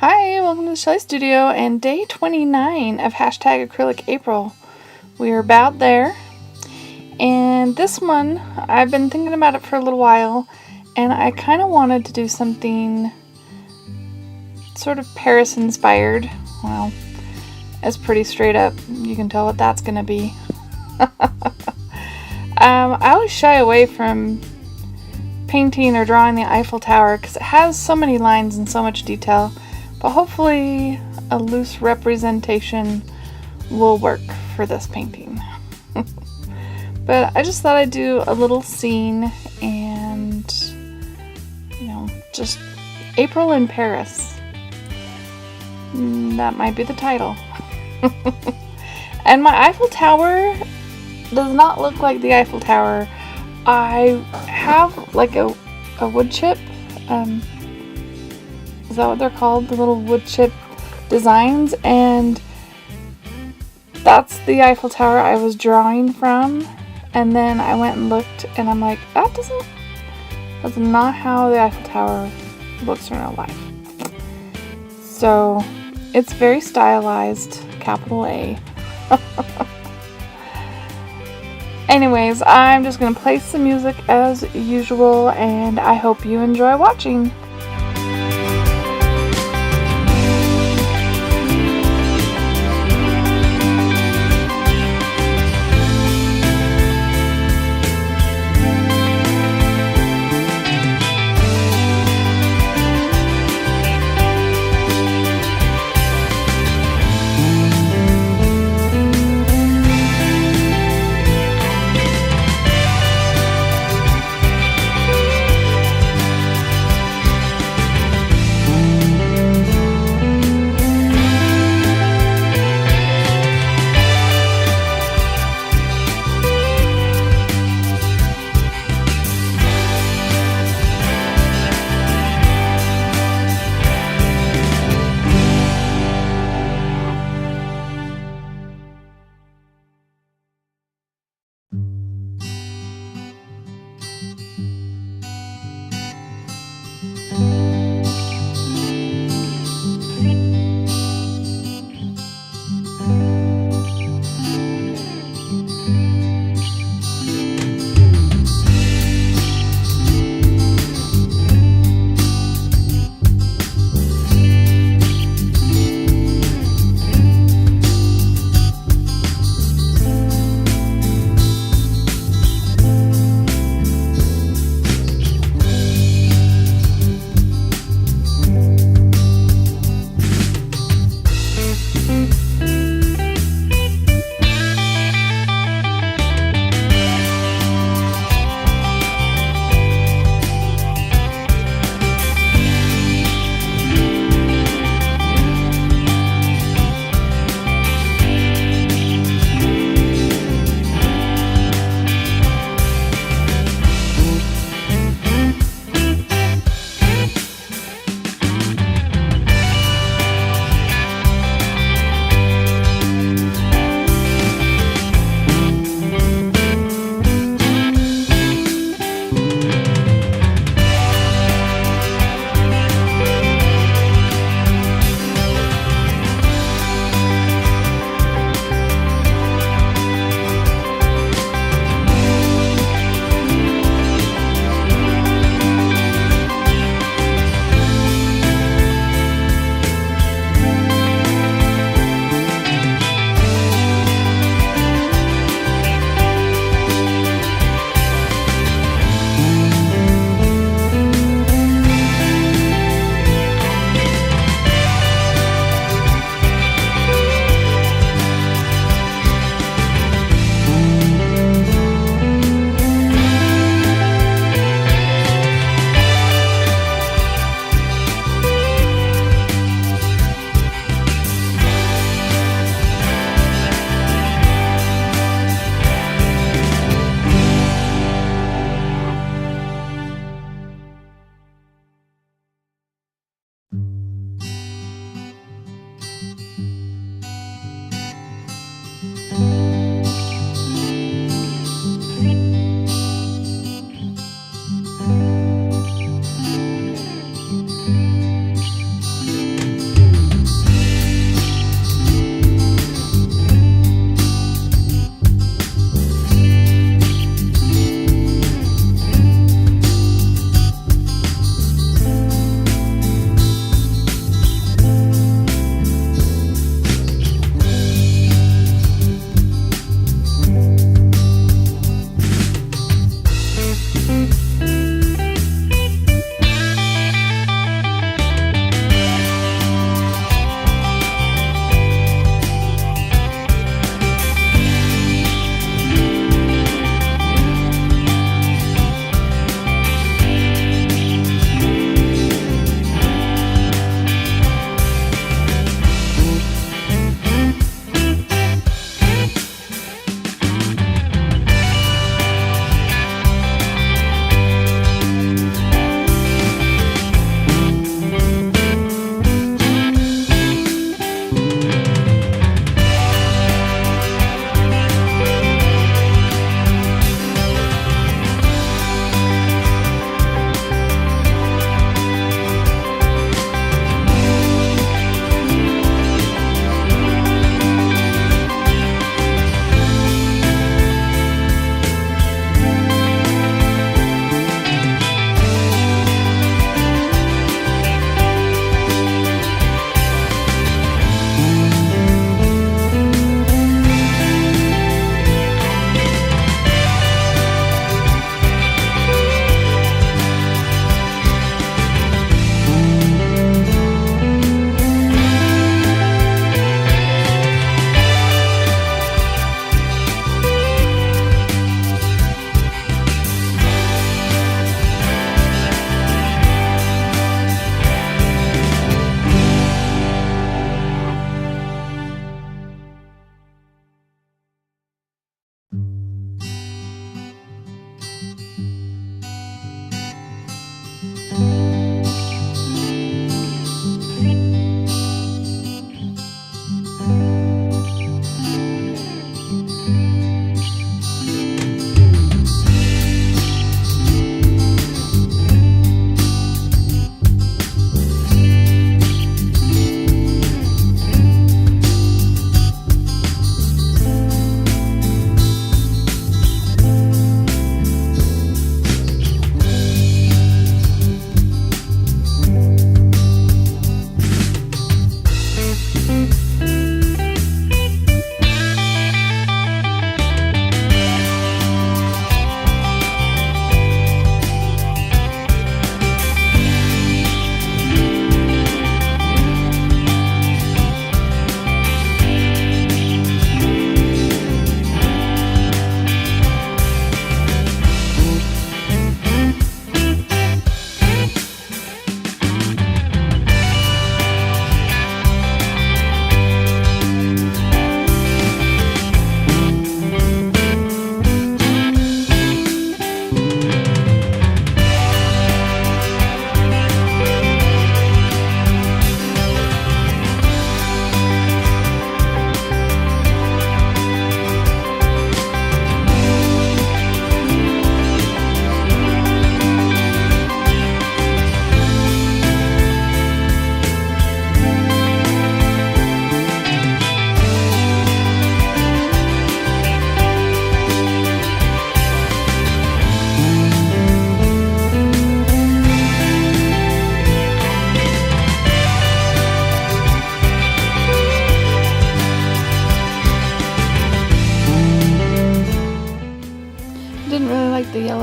Hi, welcome to the Shelley Studio and day 29 of hashtag Acrylic April. We are about there, and this one, I've been thinking about it for a little while, and I kind of wanted to do something sort of Paris inspired. Well, it's pretty straight up. You can tell what that's going to be. I always shy away from painting or drawing the Eiffel Tower because it has so many lines and so much detail. But hopefully a loose representation will work for this painting. But I just thought I'd do a little scene and, just April in Paris. That might be the title. And my Eiffel Tower does not look like the Eiffel Tower. I have like a wood chip. Is that what they're called? The little wood chip designs, and that's the Eiffel Tower I was drawing from. And then I went and looked, and I'm like, that's not how the Eiffel Tower looks in real life. So it's very stylized, capital A. Anyways, I'm just going to play some music as usual, and I hope you enjoy watching.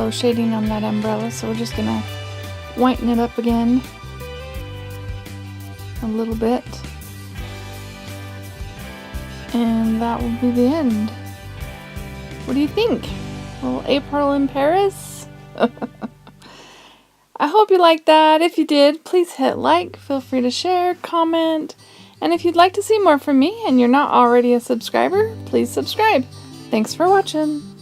yellow shading on that umbrella, so we're just gonna whiten it up again a little bit. And that will be the end. What do you think? Little April in Paris? I hope you liked that. If you did, please hit like, feel free to share, comment, and if you'd like to see more from me and you're not already a subscriber, please subscribe. Thanks for watching.